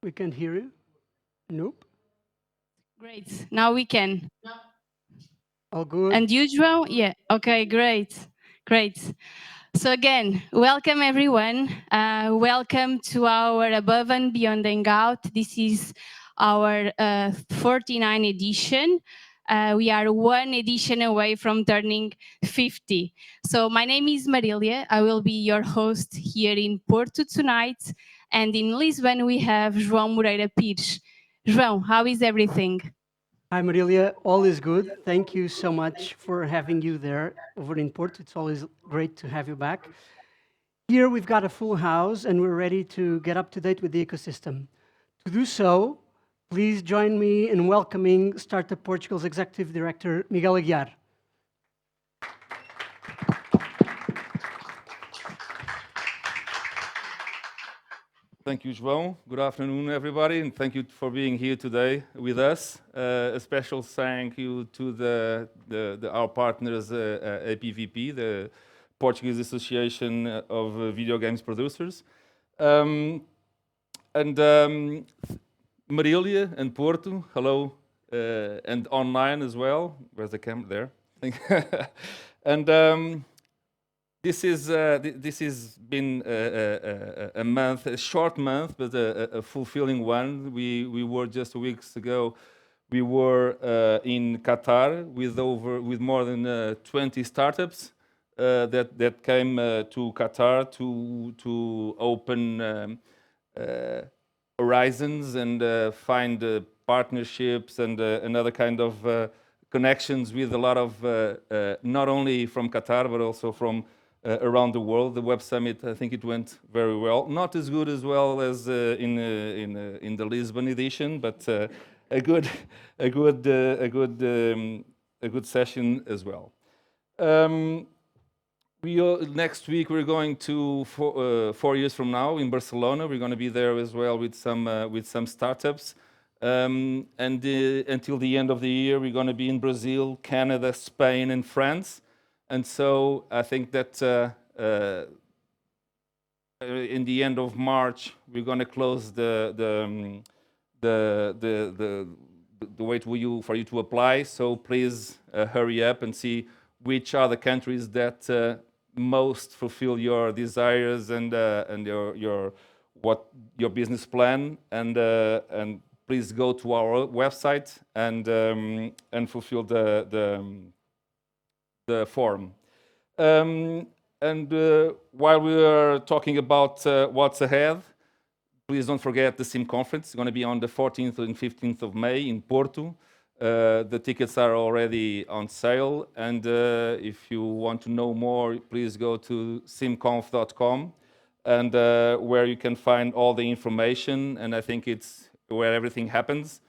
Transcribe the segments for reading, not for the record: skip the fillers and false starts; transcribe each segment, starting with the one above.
We can't hear you. Nope. Great. Now we can. All good. And you, João? Yeah. Okay, great. Great. So again, welcome everyone. Welcome to our Above and Beyond Hangout. This is our 49 edition. We are one edition away from turning 50. So my name is Marilia. I will be your host here in Porto tonight. And in Lisbon, we have João Moreira Pires. João, how is everything? Hi, Marilia. All is good. Thank you so much for having you there over in Porto. It's always great to have you back. Here we've got a full house and we're ready to get up to date with the ecosystem. To do so, please join me in welcoming StartUP Portugal's Executive Director, Miguel Aguiar. Thank you, João. Good afternoon, everybody, and thank you for being here today with us. A special thank you to our partners, APVP, the Portuguese Association of Video Games Producers, and Marília and Porto, hello, and online as well. Where's the camera there? And this has been a month, a short month, but a fulfilling one. We were just weeks ago. We were in Qatar with more than 20 startups that came to Qatar to open horizons and find partnerships and another kind of connections with a lot of not only from Qatar but also from around the world. The Web Summit, I think it went very well. Not as good as well as in the Lisbon edition, but a good session as well. Next week we're going to 4 years from now in Barcelona. We're going to be there as well with some startups. And until the end of the year, we're going to be in Brazil, Canada, Spain, and France. And so I think that in the end of March, we're going to close the wait for you to apply. So please hurry up and see which are the countries that most fulfill your desires and your business plan. And please go to our website and fulfill the form. While we are talking about what's ahead, please don't forget the SIM conference. It's going to be on the 14th and 15th of May in Porto. The tickets are already on sale, and if you want to know more, please go to simconf.com, and where you can find all the information. And I think it's where everything happens.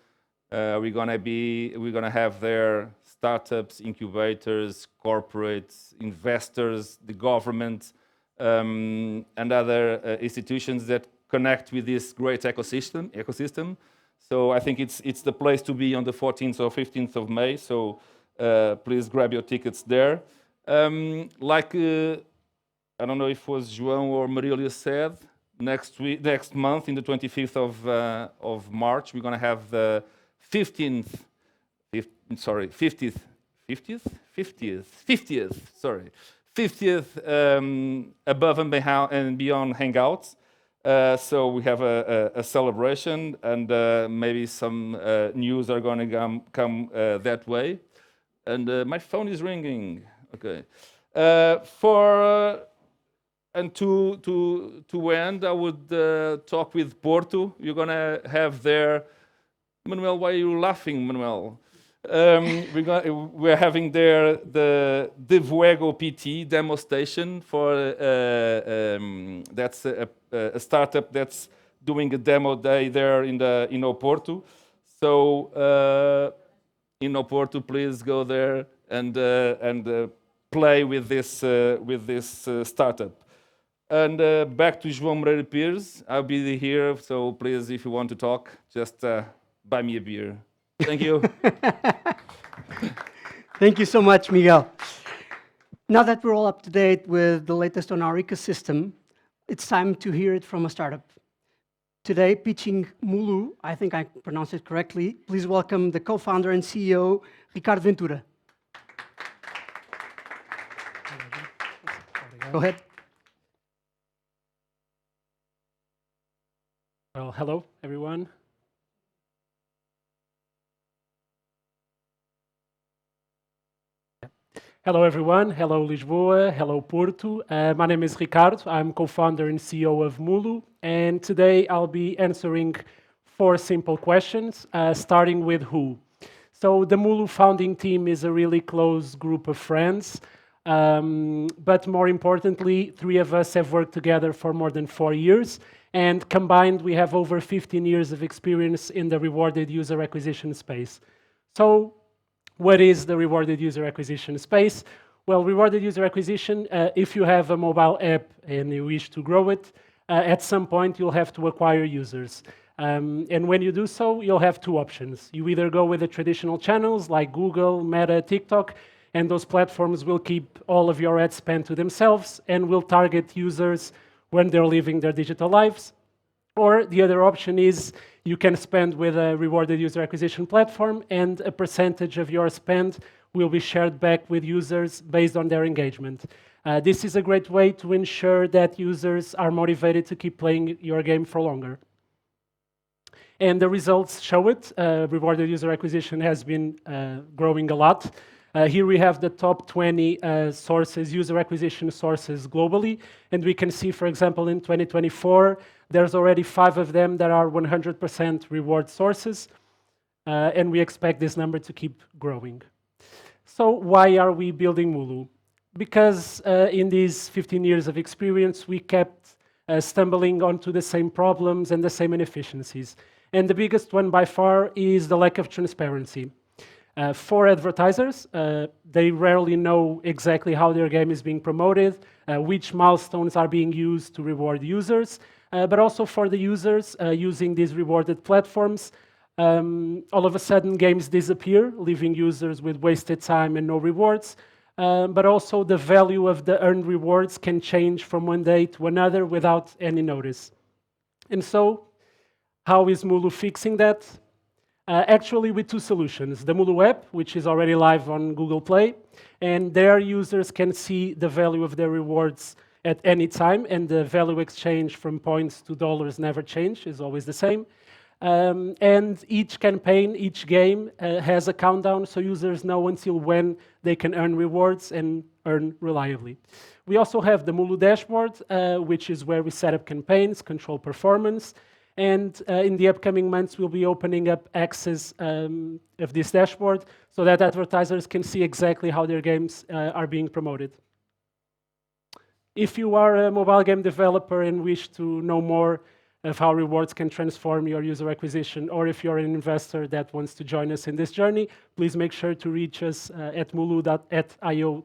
We're gonna have there startups, incubators, corporates, investors, the government, and other institutions that connect with this great ecosystem. So I think it's the place to be on the 14th or 15th of May. So please grab your tickets there. I don't know if it was João or Marília said, next month, in the 25th of March, we're going to have the 50th Above and Beyond Hangouts. So we have a celebration, and maybe some news are going to come that way. And my phone is ringing. Okay. And to end, I would talk with Porto. You're going to have there. Manuel, why are you laughing, Manuel? We're having there the Devuego PT demo station for that's a startup that's doing a demo day there in Oporto. So in Oporto, please go there and play with this startup. And back to João Moreira Pires. I'll be here, so please, if you want to talk, just buy me a beer. Thank you. Thank you so much, Miguel. Now that we're all up to date with the latest on our ecosystem, it's time to hear it from a startup. today pitching Mulu. I think I pronounced it correctly. Please welcome the co-founder and CEO, Ricardo Ventura. Go ahead. Well, hello, everyone. Hello, everyone. Hello, Lisboa. Hello, Porto. My name is Ricardo. I'm co-founder and CEO of Mulu. And today I'll be answering 4 simple questions, starting with who. So the Mulu founding team is a really close group of friends. But more importantly, 3 of us have worked together for more than 4 years. And combined, we have over 15 years of experience in the rewarded user acquisition space. So what is the rewarded user acquisition space? Well, rewarded user acquisition, if you have a mobile app and you wish to grow it, at some point you'll have to acquire users. And when you do so, you'll have 2 options. You either go with the traditional channels like Google, Meta, TikTok, and those platforms will keep all of your ad spend to themselves and will target users when they're living their digital lives. Or the other option is you can spend with a rewarded user acquisition platform and a percentage of your spend will be shared back with users based on their engagement. This is a great way to ensure that users are motivated to keep playing your game for longer. And the results show it. Rewarded user acquisition has been growing a lot. Here we have the top 20 sources, user acquisition sources globally. And we can see, for example, in 2024, there's already 5 of them that are 100% reward sources. And we expect this number to keep growing. So why are we building Mulu? Because in these 15 years of experience, we kept stumbling onto the same problems and the same inefficiencies. And the biggest one by far is the lack of transparency. For advertisers, they rarely know exactly how their game is being promoted, which milestones are being used to reward users, but also for the users using these rewarded platforms. All of a sudden, games disappear, leaving users with wasted time and no rewards. But also the value of the earned rewards can change from one day to another without any notice. And so, how is Mulu fixing that? Actually, with 2 solutions. The Mulu app, which is already live on Google Play, and there users can see the value of their rewards at any time, and the value exchange from points to dollars never change, is always the same. And each campaign, each game has a countdown, so users know until when they can earn rewards and earn reliably. We also have the Mulu dashboard, which is where we set up campaigns, control performance, and in the upcoming months, we'll be opening up access of this dashboard so that advertisers can see exactly how their games are being promoted. If you are a mobile game developer and wish to know more of how rewards can transform your user acquisition, or if you're an investor that wants to join us in this journey, please make sure to reach us at mulu.io.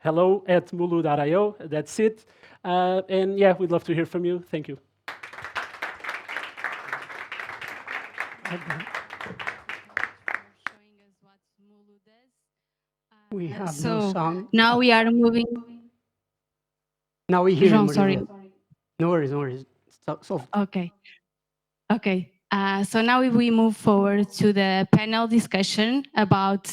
hello@mulu.io. That's it. And yeah, we'd love to hear from you. Thank you. We have no So sound. now we are moving. Now we hear you, João, Maria. sorry. No worries, no worries. So, Okay. Okay. So now we move forward to the panel discussion about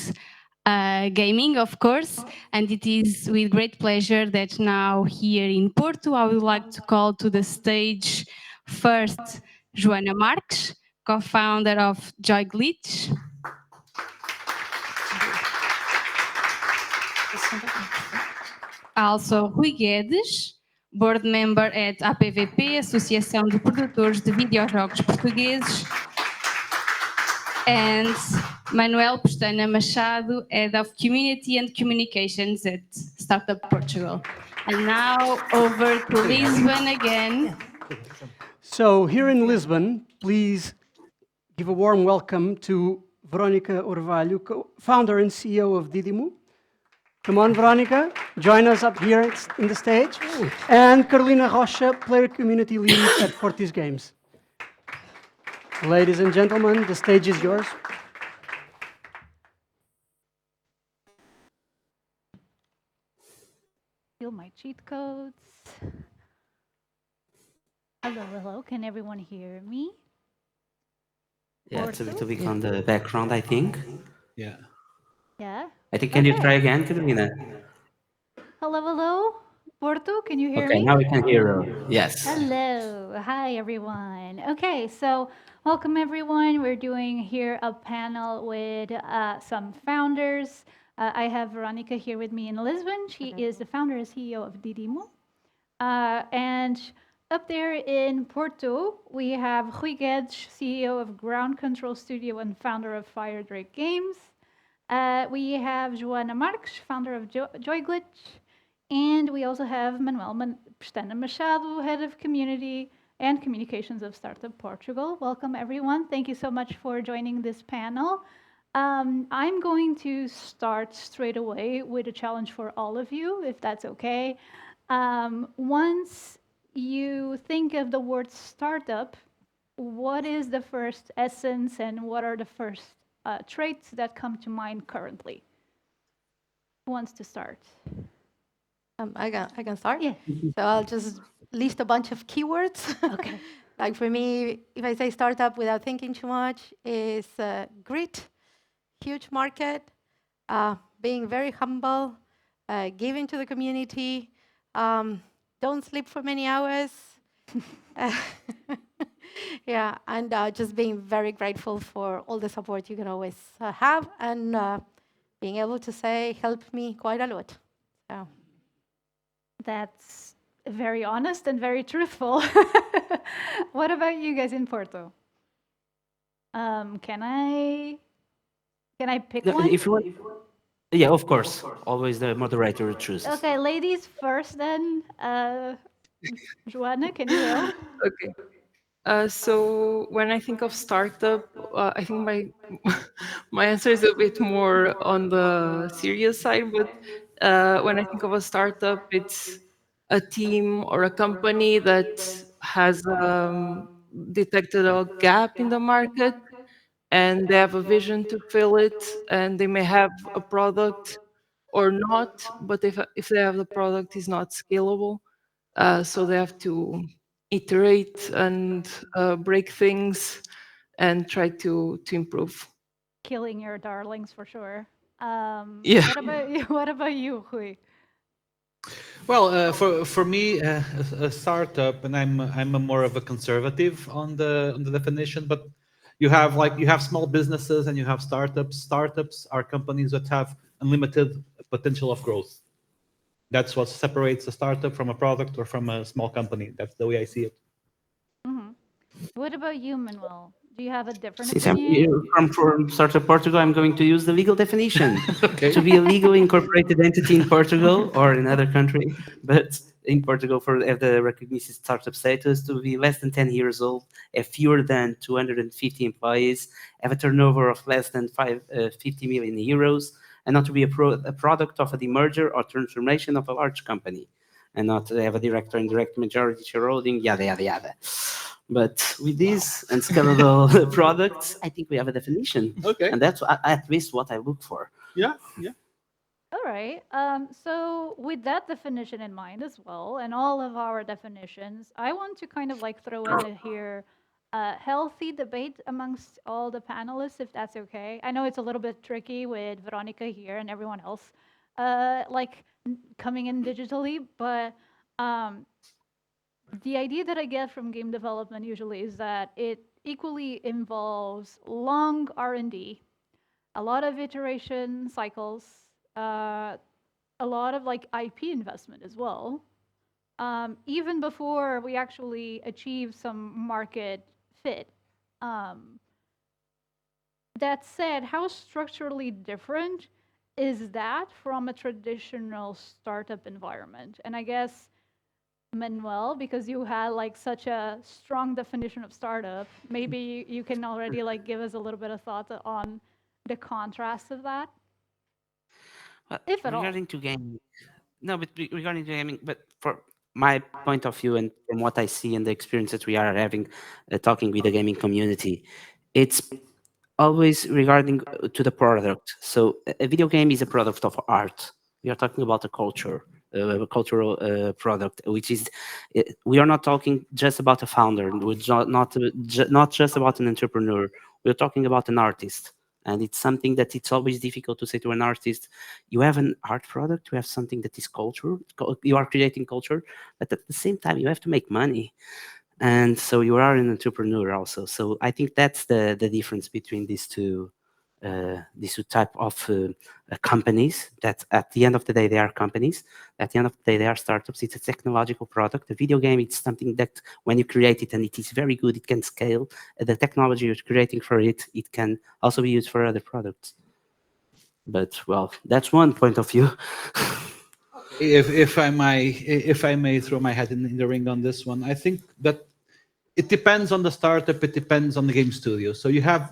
gaming, of course. And it is with great pleasure that now here in Porto, I would like to call to the stage first Joana Marques, co-founder of Joy Glitch. Also, Rui Guedes, board member at APVP, Associação de Produtores de Videojogos Portugueses, and Manuel Pestana Machado, Head of Community and Communications at StartUP Portugal. And now over to Lisbon again. so here in Lisbon, please give a warm welcome to Veronica Orvalho, founder and CEO of Didimu. Come on, Veronica, join us up here in the stage. And Carolina Rocha, player community lead at Fortis Games. Ladies and gentlemen, the stage is yours. Steal my cheat codes. Hello, hello. Can everyone hear me? Yeah, it's a Porto? little bit on the background, I think. Yeah. Yeah. I think, can you try Okay. again, Carolina? Hello, hello. Porto, can you hear Okay, me? now we can hear her. Yes. Hello. Hi, everyone. Okay, so welcome, everyone. We're doing here a panel with some founders. I have Veronica here with me in Lisbon. She is the founder and CEO of Didimo. And up there in Porto, we have Rui Guedes, CEO of Ground Control Studio and founder of Fire Drake Games. We have Joana Marques, founder of Joy Glitch. And we also have Manuel Pestana Machado, head of community and communications of Startup Portugal. Welcome, everyone. Thank you so much for joining this panel. I'm going to start straight away with a challenge for all of you, if that's okay. Once you think of the word startup, what is the first essence and what are the first traits that come to mind currently? Who wants to start? I can start. Yeah. So I'll just list a bunch of keywords. Okay. Like for me, if I say startup without thinking too much, is grit, huge market, being very humble, giving to the community, don't sleep for many hours. Uh, yeah, and just being very grateful for all the support you can always have, and being able to say, help me quite a lot. So. That's very honest and very truthful. What about you guys in Porto? Can I pick No, one? if you want, yeah, of course. Always the moderator chooses. Okay, ladies first then. Joanna, can you help? Okay. So when I think of startup, I think my my answer is a bit more on the serious side. But when I think of a startup, it's a team or a company that has detected a gap in the market, and they have a vision to fill it, and they may have a product or not. But if they have the product, is not scalable, so they have to iterate and break things and try to improve. Killing your darlings for sure. Yeah. What about you? What about you, Hui? Well, for me, a startup, and I'm a more of a conservative on the definition, but you have small businesses and you have startups. Startups are companies that have unlimited potential of growth. That's what separates a startup from a product or from a small company. That's the way I see it. Hmm. What about you, Manuel? Do you have a different Since I'm opinion? here from Startup Portugal, I'm going to use the legal definition. Okay. To be a legally incorporated entity in Portugal or in another country, but in Portugal for have the recognized startup status, to be less than 10 years old, have fewer than 250 employees, have a turnover of less than 50 million euros, and not to be a product of a demerger or transformation of a large company, and not to have a direct or indirect majority shareholding, yada, yada, yada. But with these and scalable products, I think we have a definition. Okay. And that's at least what I look for. Yeah. Yeah. All right. So with that definition in mind as well, and all of our definitions, I want to kind of like throw in here a healthy debate amongst all the panelists, if that's okay. I know it's a little bit tricky with Veronica here and everyone else, coming in digitally, but the idea that I get from game development usually is that it equally involves long R&D, a lot of iteration cycles, uh, a lot of like IP investment as well, even before we actually achieve some market fit. Um, that said, how structurally different is that from a traditional startup environment? And I guess Manuel, because you had like such a strong definition of startup, maybe you can already like give us a little bit of thought on the contrast of that, if at all. Regarding to gaming, no, but regarding to gaming, but for my point of view and from what I see and the experience that we are having talking with the gaming community, it's always regarding to the product. So a video game is a product of art. We are talking about a culture. cultural product, which is we are not talking just about a founder, we're not just about an entrepreneur. We're talking about an artist, and it's something that it's always difficult to say to an artist, you have an art product, you have something that is culture, you are creating culture, but at the same time you have to make money, and so you are an entrepreneur also. So I think that's the difference between these two type of companies, that at the end of the day they are companies, at the end of the day they are startups. It's a technological product. A video game, it's something that when you create it and it is very good, it can scale. The technology you're creating for it, it can also be used for other products. But well, that's one point of view. If I may throw my hat in the ring on this one, I think that it depends on the startup. It depends on the game studio. So you have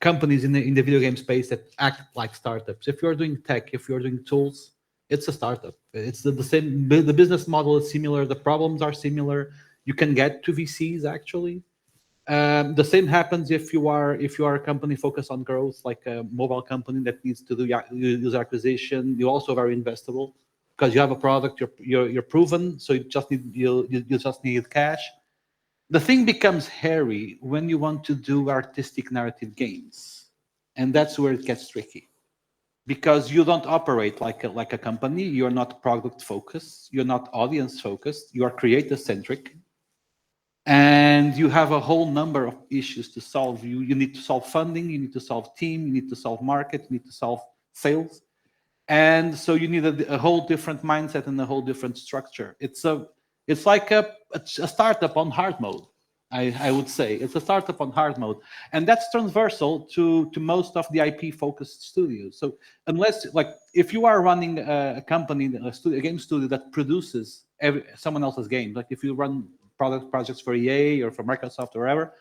companies in the video game space that act like startups. If you're doing tech, if you're doing tools, it's a startup. It's the same. The business model is similar. The problems are similar. You can get to VCs actually. The same happens if you are a company focused on growth, like a mobile company that needs to do user acquisition. You also very investable because you have a product. You're proven. So you just need cash. The thing becomes hairy when you want to do artistic narrative games, and that's where it gets tricky because you don't operate like a company. You're not product focused. You're not audience focused. You are creator centric, and you have a whole number of issues to solve. You need to solve funding. You need to solve team. You need to solve market. You need to solve sales, and so you need a whole different mindset and a whole different structure. It's like a startup on hard mode. I would say it's a startup on hard mode, and that's transversal to most of the IP focused studios. So unless like if you are running a company, a game studio that produces someone else's game, like if you run projects for EA or for Microsoft or wherever,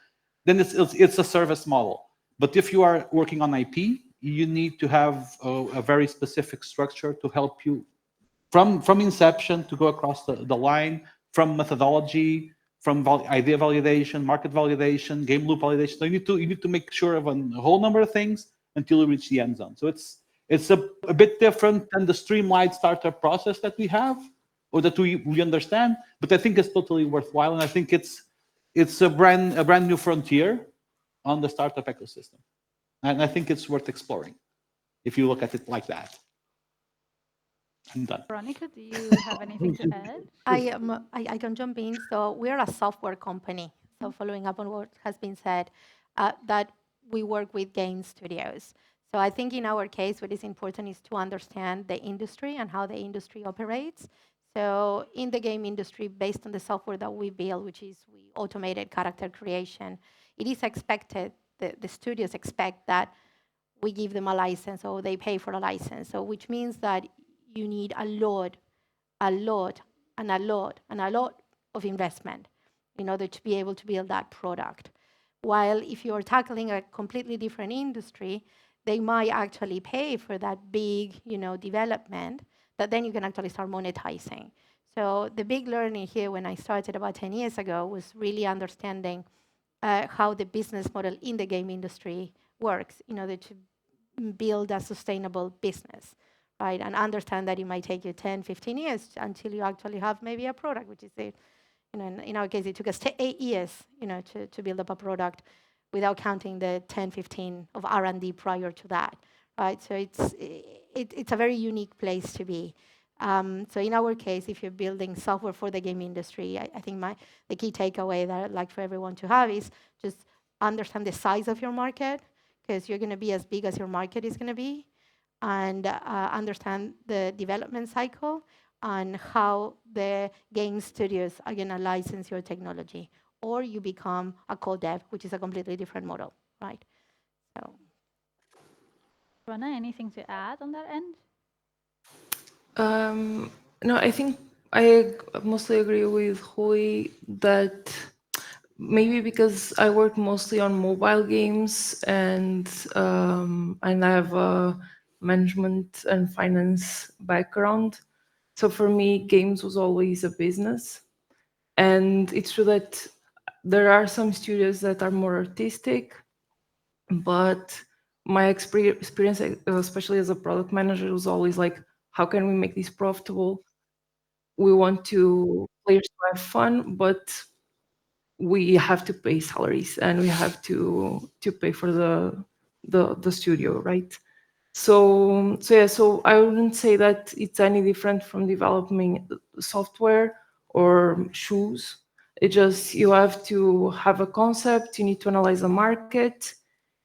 then it's a service model. But if you are working on IP, you need to have a very specific structure to help you from inception to go across the line, from methodology, from idea validation, market validation, game loop validation. So you need to make sure of a whole number of things until you reach the end zone. So it's a bit different than the streamlined startup process that we have or that we understand, but I think it's totally worthwhile, and I think it's a brand new frontier on the startup ecosystem, and I think it's worth exploring if you look at it like that. I'm done. Veronica, do you have anything to add? I can jump in. So we're a software company. So following up on what has been said, that we work with game studios. So I think in our case, what is important is to understand the industry and how the industry operates. So in the game industry, based on the software that we build, which is we automated character creation, it is expected, the studios expect that we give them a license or they pay for a license. So which means that you need a lot of investment in order to be able to build that product. While if you're tackling a completely different industry, they might actually pay for that big, development that then you can actually start monetizing. So the big learning here when I started about 10 years ago was really understanding how the business model in the game industry works in order to build a sustainable business, right? And understand that it might take you 10, 15 years until you actually have maybe a product, which is in our case, it took us 8 years, to build up a product without counting the 10, 15 of R&D prior to that, right? So it's a very unique place to be. So in our case, if you're building software for the game industry, I think the key takeaway that I'd like for everyone to have is just understand the size of your market, because you're going to be as big as your market is going to be, and understand the development cycle and how the game studios are going to license your technology, or you become a co-dev, which is a completely different model, right? So, Rana, anything to add on that end? No, I think I mostly agree with Hui that maybe because I work mostly on mobile games and I have a management and finance background. So for me, games was always a business. And it's true that there are some studios that are more artistic, but my experience, especially as a product manager, was always like how can we make this profitable? We want to players to have fun, but we have to pay salaries and we have to pay for the studio, right? So I wouldn't say that it's any different from developing software or shoes. It just you have to have a concept, you need to analyze the market,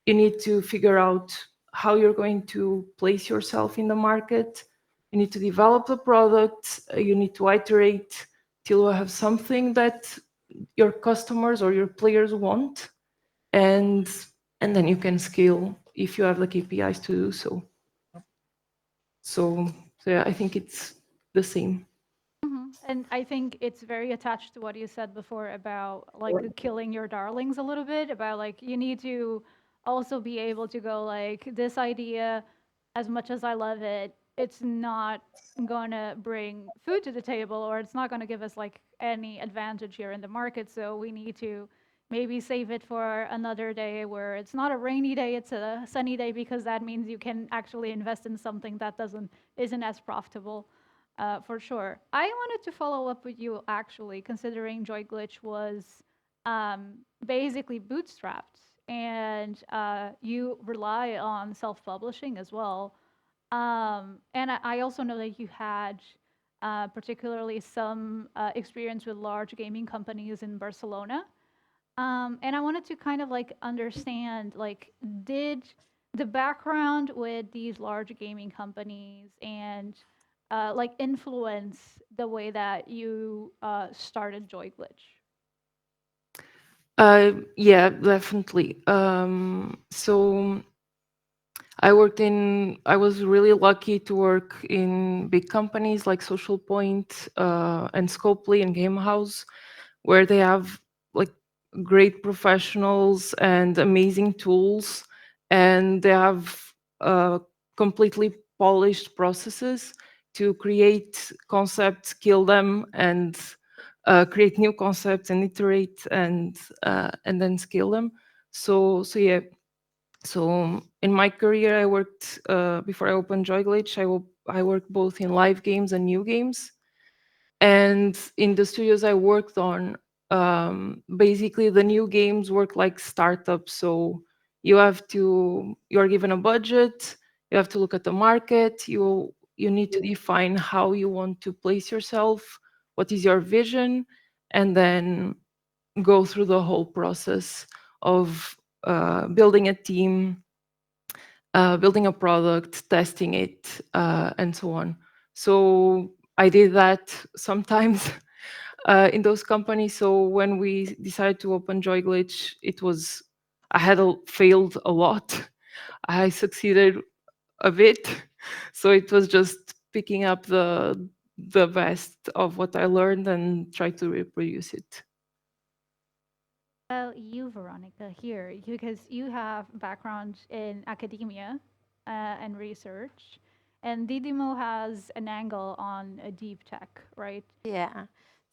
you need to figure out how you're going to place yourself in the market, you need to develop the product, you need to iterate till you have something that your customers or your players want, and then you can scale if you have the KPIs to do so. So yeah, I think it's the same. And I think it's very attached to what you said before about like the killing your darlings a little bit, about like you need to also be able to go like this idea, as much as I love it, it's not gonna bring food to the table, or it's not gonna give us like any advantage here in the market. So we need to maybe save it for another day where it's not a rainy day, it's a sunny day, because that means you can actually invest in something that isn't as profitable. For sure. I wanted to follow up with you actually, considering Joy Glitch was basically bootstrapped, and you rely on self-publishing as well. And I also know that you had particularly some experience with large gaming companies in Barcelona. And I wanted to kind of like understand, like, did the background with these large gaming companies and like influence the way that you started Joy Glitch? Yeah, definitely. So I was really lucky to work in big companies like Social Point and Scopely and Game House, where they have like great professionals and amazing tools, and they have completely polished processes to create concepts, kill them, and create new concepts and iterate and then scale them. So yeah, so in my career, I worked before I opened Joy Glitch. I worked both in live games and new games, and in the studios I worked on, basically the new games work like startups. So you're given a budget, you have to look at the market, you need to define how you want to place yourself, what is your vision, and then go through the whole process of building a team, building a product, testing it, and so on. So I did that sometimes in those companies. So when we decided to open Joy Glitch, I had failed a lot. I succeeded a bit. So it was just picking up the best of what I learned and try to reproduce it. Well, you, Veronica, here, because you have background in academia and research, and Didimo has an angle on a deep tech, right? Yeah.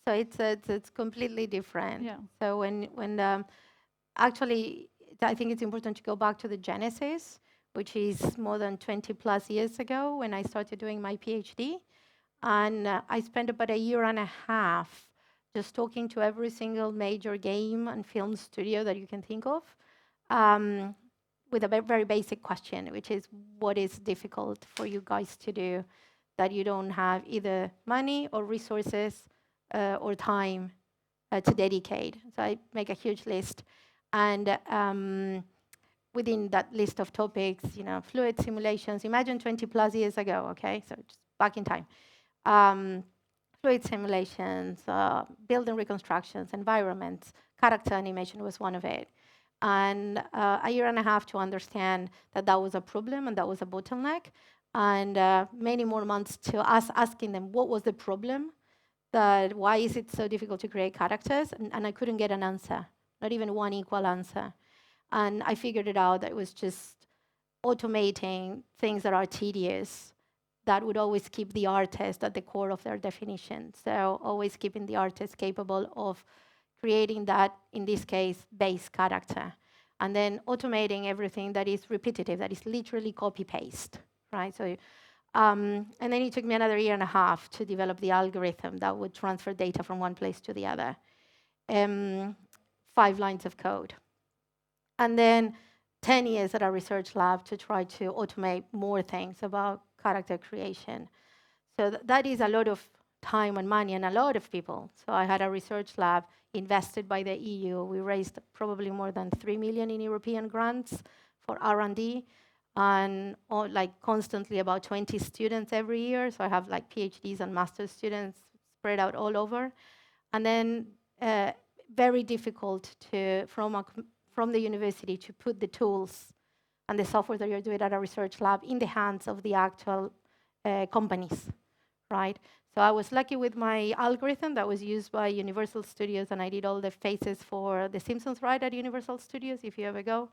So it's completely different. Yeah. So when actually, I think it's important to go back to the genesis, which is more than 20 plus years ago when I started doing my PhD. And I spent about a year and a half just talking to every single major game and film studio that you can think of, with a very basic question, which is, what is difficult for you guys to do that you don't have either money or resources or time to dedicate? So I make a huge list. And within that list of topics, fluid simulations, imagine 20 plus years ago, okay? So just back in time. Fluid simulations, building reconstructions, environments, character animation was one of it. And a year and a half to understand that that was a problem and that was a bottleneck. And many more months to us asking them what was the problem, that why is it so difficult to create characters? And I couldn't get an answer, not even one equal answer. And I figured it out that it was just automating things that are tedious, that would always keep the artist at the core of their definition. So always keeping the artist capable of creating that, in this case, base character. And then automating everything that is repetitive, that is literally copy-paste, right? So And then it took me another year and a half to develop the algorithm that would transfer data from one place to the other. 5 lines of code. And then 10 years at a research lab to try to automate more things about character creation. So that is a lot of time and money and a lot of people. So I had a research lab invested by the EU. We raised probably more than 3 million in European grants for R&D, and like constantly about 20 students every year. So I have like PhDs and master's students spread out all over. And then very difficult to, from the university, to put the tools and the software that you're doing at a research lab in the hands of the actual companies, right? So I was lucky with my algorithm that was used by Universal Studios, and I did all the faces for The Simpsons ride at Universal Studios, if you ever go.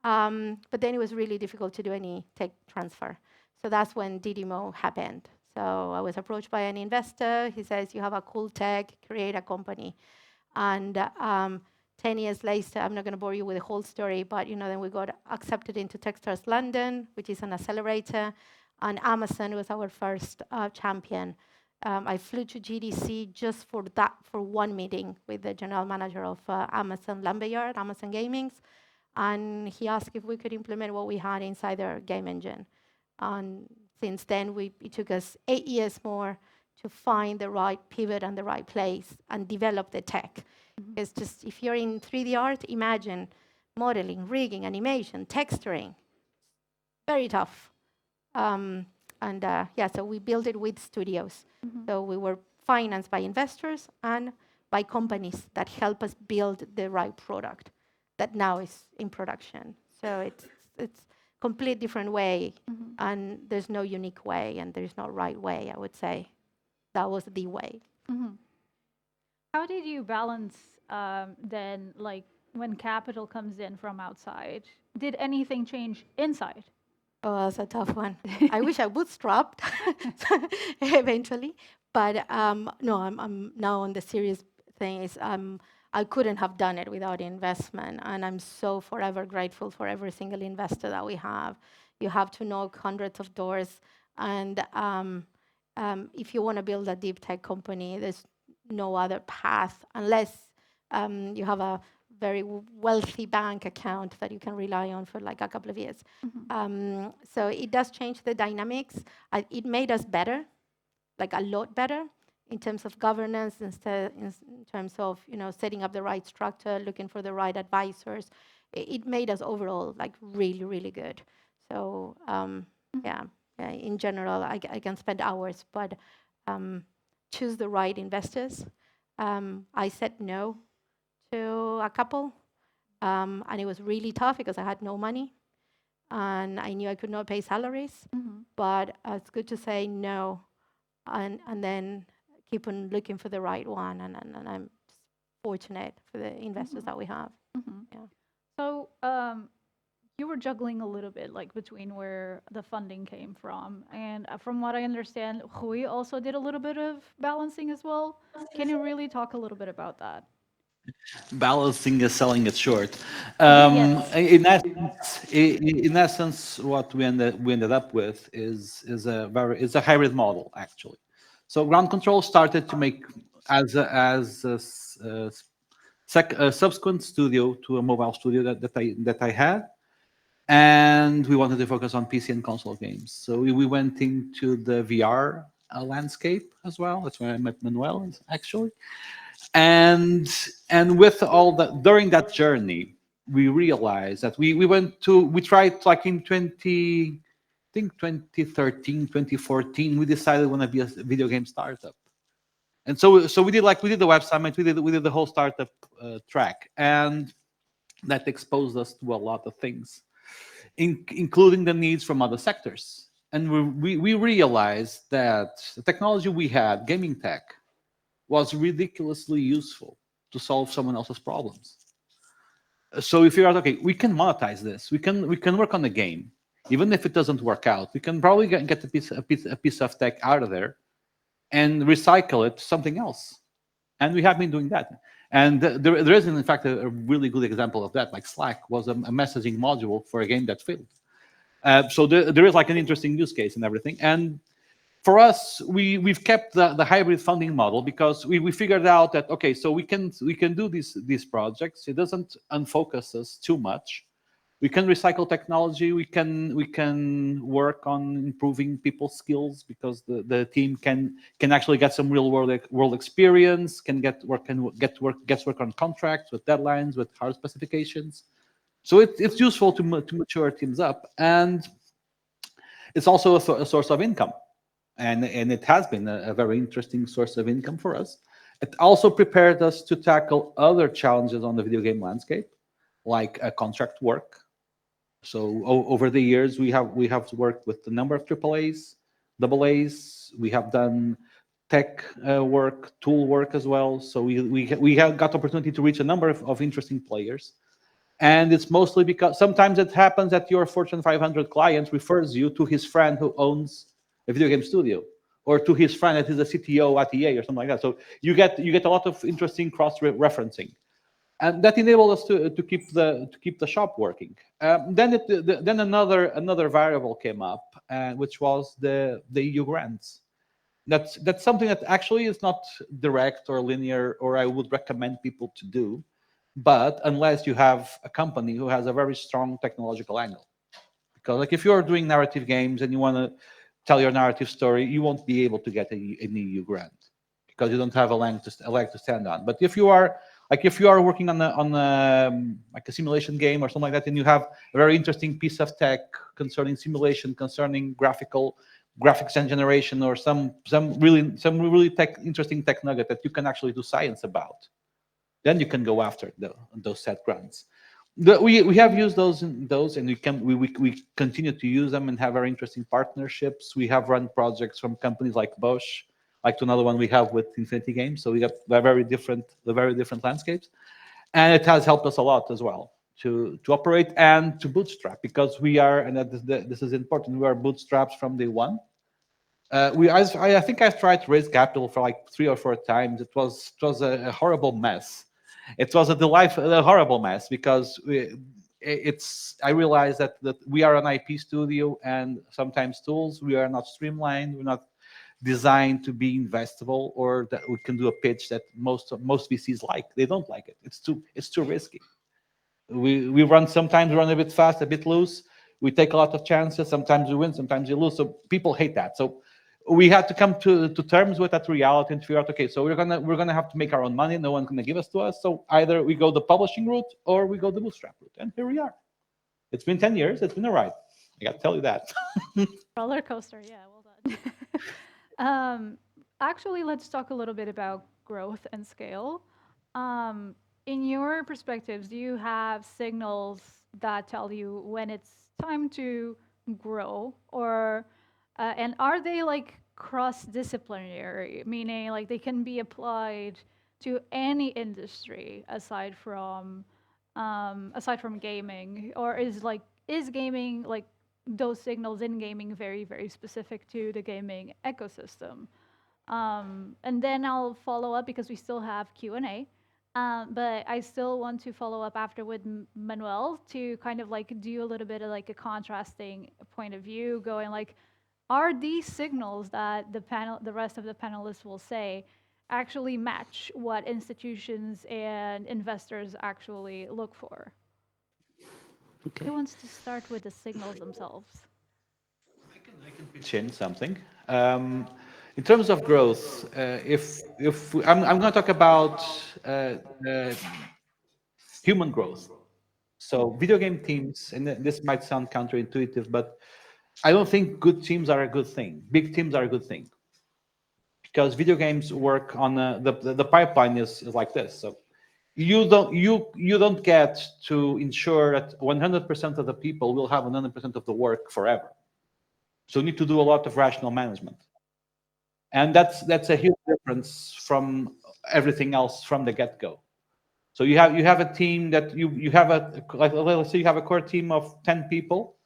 But then it was really difficult to do any tech transfer. So that's when DDMO happened. So I was approached by an investor. He says, you have a cool tech, create a company. And 10 years later, I'm not going to bore you with the whole story, but then we got accepted into Techstars London, which is an accelerator, and Amazon was our first champion. I flew to GDC just for one meeting with the general manager of Amazon Lumberyard, Amazon Gaming, and he asked if we could implement what we had inside their game engine. And since then, it took us 8 years more to find the right pivot and the right place and develop the tech. It's just, if you're in 3D art, imagine modeling, rigging, animation, texturing. Very tough. So we built it with studios. So we were financed by investors and by companies that help us build the right product that now is in production. So it's complete different way, and there's no unique way, and there's no right way, I would say. That was the way. How did you balance then, like, when capital comes in from outside? Did anything change inside? Oh, that's a tough one. I wish I bootstrapped eventually, but no, I'm now on the serious thing is I couldn't have done it without investment, and I'm so forever grateful for every single investor that we have. You have to knock hundreds of doors, and if you want to build a deep tech company, there's no other path unless you have a very wealthy bank account that you can rely on for like a couple of years. So it does change the dynamics. It made us better, like a lot better, in terms of governance, in terms of setting up the right structure, looking for the right advisors. It made us overall like really, really good. So in general, I can spend hours, but choose the right investors. I said no to a couple, and it was really tough because I had no money, and I knew I could not pay salaries. But it's good to say no, and then keep on looking for the right one. And I'm fortunate for the investors that we have. Yeah. So you were juggling a little bit, like between where the funding came from, and from what I understand, Rui also did a little bit of balancing as well. Can you really talk a little bit about that? Balancing is selling it short. Yes. In essence, what we ended up with is a hybrid model actually. So ground control started to make as a subsequent studio to a mobile studio that I had, and we wanted to focus on PC and console games. So we went into the VR landscape as well. That's where I met Manuel actually. And with all that, during that journey, we realized that we tried like in 2013, 2014, we decided we want to be a video game startup. And so we did the web summit, we did the whole startup track, and that exposed us to a lot of things, including the needs from other sectors. And we realized that the technology we had, gaming tech, was ridiculously useful to solve someone else's problems. So we figured out, okay, we can monetize this. We can work on the game, even if it doesn't work out. We can probably get a piece of tech out of there and recycle it to something else. And we have been doing that. And there is, in fact, a really good example of that. Like Slack was a messaging module for a game that failed. So there is like an interesting use case and everything. And for us, we've kept the hybrid funding model because we figured out that okay, so we can do these projects. It doesn't unfocus us too much. We can recycle technology. We can work on improving people's skills because the team can actually get some real world experience. Gets work on contracts with deadlines with hard specifications. So it's useful to mature teams up, and it's also a source of income, and it has been a very interesting source of income for us. It also prepared us to tackle other challenges on the video game landscape, like contract work. So over the years, we have worked with a number of AAAs, AA's. We have done tech work, tool work as well. So we have got opportunity to reach a number of interesting players. And it's mostly because sometimes it happens that your Fortune 500 client refers you to his friend who owns a video game studio, or to his friend that is a CTO at EA or something like that. So you get a lot of interesting cross referencing, and that enabled us to keep the shop working. Then another variable came up, which was the EU grants. That's something that actually is not direct or linear, or I would recommend people to do, but unless you have a company who has a very strong technological angle. Because like if you're doing narrative games and you want to tell your narrative story, you won't be able to get an EU grant because you don't have a leg to stand on. But if you are working on like a simulation game or something like that, and you have a very interesting piece of tech concerning simulation, concerning graphics and generation, or some really interesting tech nugget that you can actually do science about, then you can go after those set grants. We have used those, and we continue to use them and have very interesting partnerships. We have run projects from companies like Bosch, like to another one we have with Infinity Games. So we got the very different landscapes, and it has helped us a lot as well to operate and to bootstrap, because we are, and this is important, we are bootstraps from day one. I think I tried to raise capital for like 3 or 4 times. It was a horrible mess. It was a horrible mess because I realized that we are an IP studio, and sometimes tools, we are not streamlined, we're not designed to be investable, or that we can do a pitch that most VCs like. They don't like it. It's too risky. We sometimes run a bit fast, a bit loose. We take a lot of chances. Sometimes you win, sometimes you lose. So people hate that. So we had to come to terms with that reality and figure out, okay, so we're gonna have to make our own money. No one's gonna give us to us. So either we go the publishing route or we go the bootstrap route. And here we are. It's been 10 years. It's been a ride. I got to tell you that. Roller coaster, yeah, well done. Actually, let's talk a little bit about growth and scale. In your perspectives, do you have signals that tell you when it's time to grow, or and are they like cross-disciplinary, meaning like they can be applied to any industry aside from gaming, or is gaming like those signals in gaming very, very specific to the gaming ecosystem? And then I'll follow up because we still have Q&A. But I still want to follow up after with Manuel to kind of like do a little bit of like a contrasting point of view, going like, are these signals that the rest of the panelists will say, actually match what institutions and investors actually look for? Okay. Who wants to start with the signals themselves? I can pitch in something. In terms of growth, I'm going to talk about human growth. So video game teams, and this might sound counterintuitive, but I don't think good teams are a good thing. Big teams are a good thing, because video games work on the pipeline is like this. So you don't get to ensure that 100% of the people will have 100% of the work forever. So you need to do a lot of rational management, and that's a huge difference from everything else from the get-go. So you have a team that you have like, let's say you have a core team of 10 people,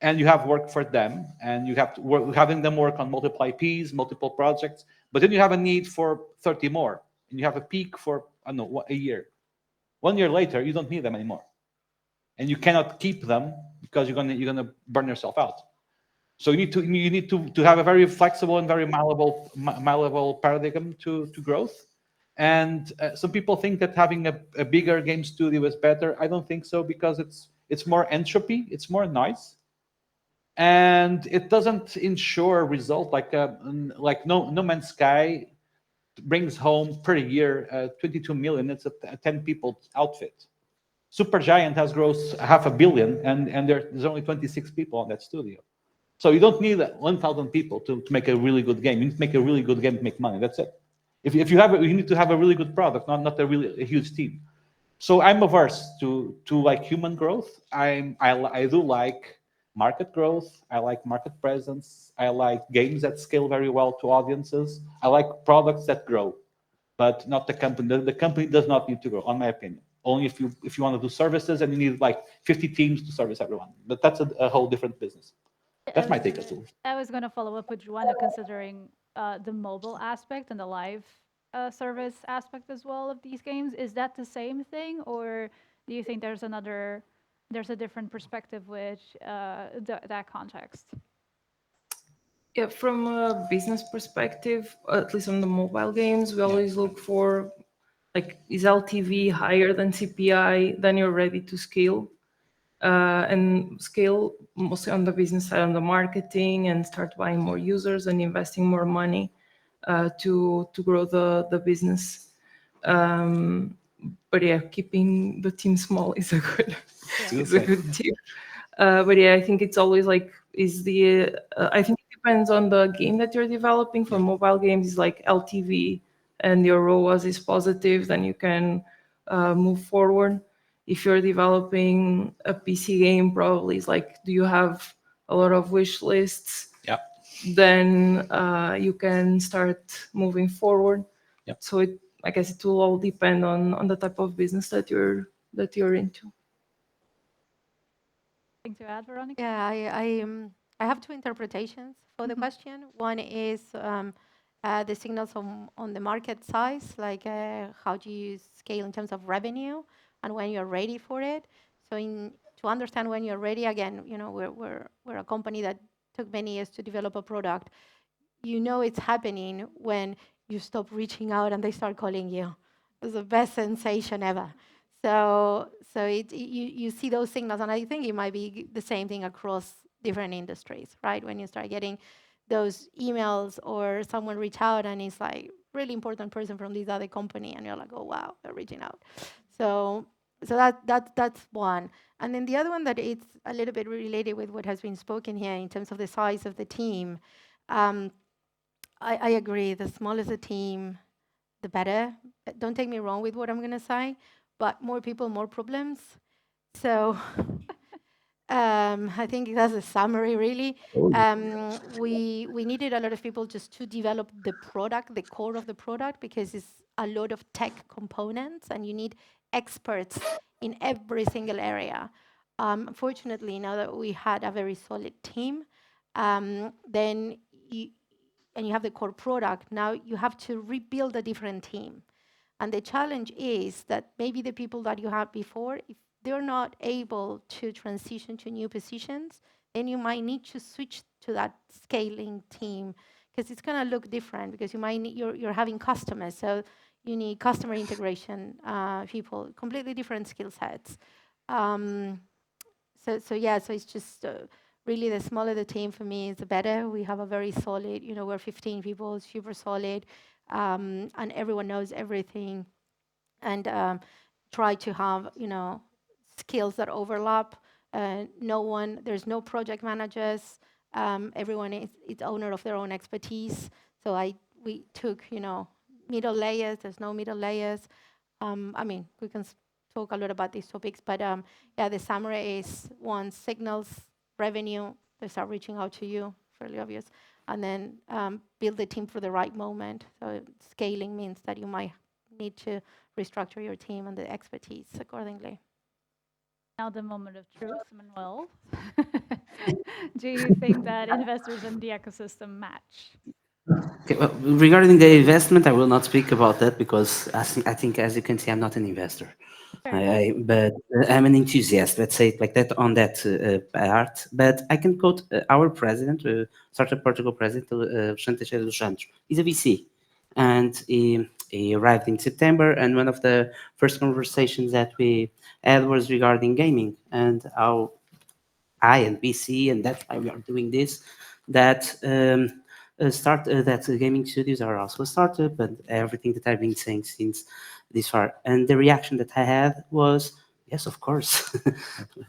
and you have work for them, and you have to having them work on multiple IPs, multiple projects, but then you have a need for 30 more, and you have a peak for, I don't know, a year. 1 year later, you don't need them anymore. and you cannot keep them because you're gonna burn yourself out. So you need to have a very flexible and very malleable paradigm to growth. And some people think that having a bigger game studio is better. I don't think so, because it's more entropy, it's more noise, and it doesn't ensure a result like No Man's Sky brings home per year 22 million. It's a 10 people outfit. Supergiant has grossed half a billion, and there's only 26 people on that studio. So you don't need 1,000 people to make a really good game. You need to make a really good game to make money. That's it. If you need to have a really good product, not a huge team. So I'm averse to like human growth. I do like market growth. I like market presence. I like games that scale very well to audiences. I like products that grow, but not the company. The company does not need to grow, on my opinion. Only if you want to do services and you need like 50 teams to service everyone. But that's a whole different business. That's my take as well. I was going to follow up with Joanna, considering the mobile aspect and the live service aspect as well of these games. Is that the same thing, or do you think there's a different perspective with that context? Yeah, from a business perspective, at least on the mobile games, we always look for, like, is LTV higher than CPI? Then you're ready to scale. And scale mostly on the business side, on the marketing, and start buying more users and investing more money to grow the business. But yeah, keeping the team small is a good is a good tip. But yeah, I think it's always like, I think it depends on the game that you're developing. For mobile games, it's like LTV and your ROAS is positive, then you can move forward. If you're developing a PC game, probably it's like, do you have a lot of wish lists? Yeah. Then you can start moving forward. Yep. So I guess it will all depend on the type of business that you're into. Thing to add, Veronica? Yeah, I have two interpretations for the question. One is the signals on the market size, like how do you scale in terms of revenue and when you're ready for it. So to understand when you're ready, again, we're a company that took many years to develop a product. You know it's happening when you stop reaching out and they start calling you. It's the best sensation ever. So you see those signals, and I think it might be the same thing across different industries, right? When you start getting those emails or someone reach out and it's like really important person from this other company, and you're like, oh wow, they're reaching out. So that's one. And then the other one that it's a little bit related with what has been spoken here in terms of the size of the team. I agree. The smaller the team, the better. Don't take me wrong with what I'm going to say, but more people, more problems. So I think that's a summary, really. We needed a lot of people just to develop the product, the core of the product, because it's a lot of tech components, and you need experts in every single area. Fortunately, now that we had a very solid team, then you have the core product, now you have to rebuild a different team. And the challenge is that maybe the people that you had before, if they're not able to transition to new positions, then you might need to switch to that scaling team, because it's going to look different, because you're having customers, so you need customer integration people, completely different skill sets. So it's just really, the smaller the team for me is the better. We have a very solid, we're 15 people, super solid, and everyone knows everything, and try to have, skills that overlap. There's no project managers. Everyone is owner of their own expertise. So we took, middle layers. There's no middle layers. We can talk a lot about these topics, but yeah, the summary is: one, signals, revenue, they start reaching out to you, fairly obvious, and then build the team for the right moment. So scaling means that you might need to restructure your team and the expertise accordingly. Now the moment of truth, Manuel. Do you think that investors and the ecosystem match? Okay, well, regarding the investment, I will not speak about that because I think, as you can see, I'm not an investor. But I'm an enthusiast, let's say it like that, on that part. But I can quote our president, Startup Portugal president, Alexandre Teixeira dos Santos. He's a VC. And he arrived in September, and one of the first conversations that we had was regarding gaming and how I and BC, and that's why we are doing this, that that gaming studios are also a startup, and everything that I've been saying since this far. And the reaction that I had was, yes, of course.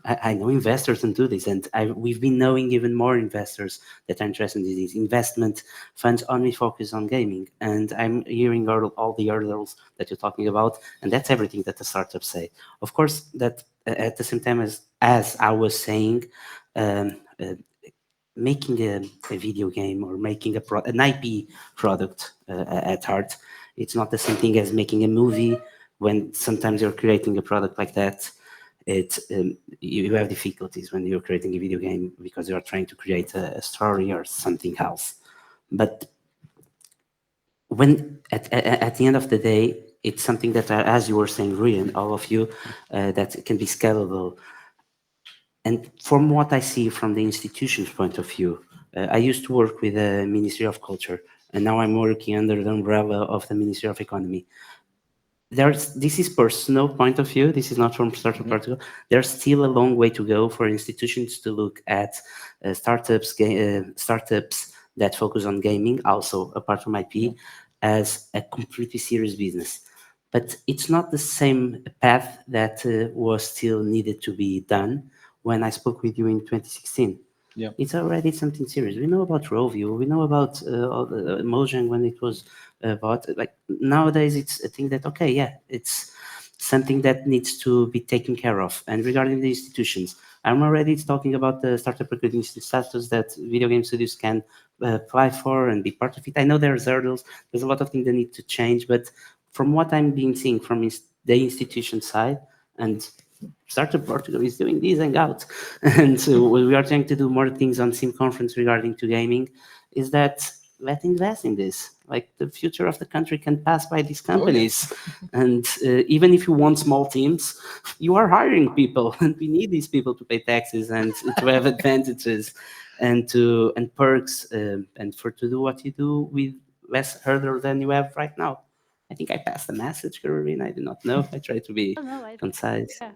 I know investors and do this, and we've been knowing even more investors that are interested in these investment funds only focus on gaming. And I'm hearing all the hurdles that you're talking about, and that's everything that the startups say. Of course, that at the same time as I was saying, making a video game or making an IP product at heart, it's not the same thing as making a movie. When sometimes you're creating a product like that, you have difficulties when you're creating a video game because you're trying to create a story or something else. But when at the end of the day, it's something that, as you were saying, Rian, all of you, that can be scalable. And from what I see from the institution's point of view, I used to work with the Ministry of Culture, and now I'm working under the umbrella of the Ministry of Economy. This is personal point of view. This is not from Startup Portugal. There's still a long way to go for institutions to look at startups that focus on gaming, also apart from IP, as a completely serious business. But it's not the same path that was still needed to be done when I spoke with you in 2016. Yeah. It's already something serious. We know about Rovio. We know about Mojang when it was bought. Like nowadays, it's a thing that, okay, yeah, it's something that needs to be taken care of. And regarding the institutions, I'm already talking about the startup recognition status that video game studios can apply for and be part of it. I know there's hurdles. There's a lot of things that need to change, but from what I'm being seeing from the institution side, and Startup Portugal is doing this Hangout, and so we are trying to do more things on Sim Conference regarding to gaming, is that let's invest in this. Like the future of the country can pass by these companies. And even if you want small teams, you are hiring people, and we need these people to pay taxes and to have advantages and perks and to do what you do with less hurdle than you have right now. I think I passed the message, Carolina. I do not know. I try to be Oh, no, I think, concise. yeah.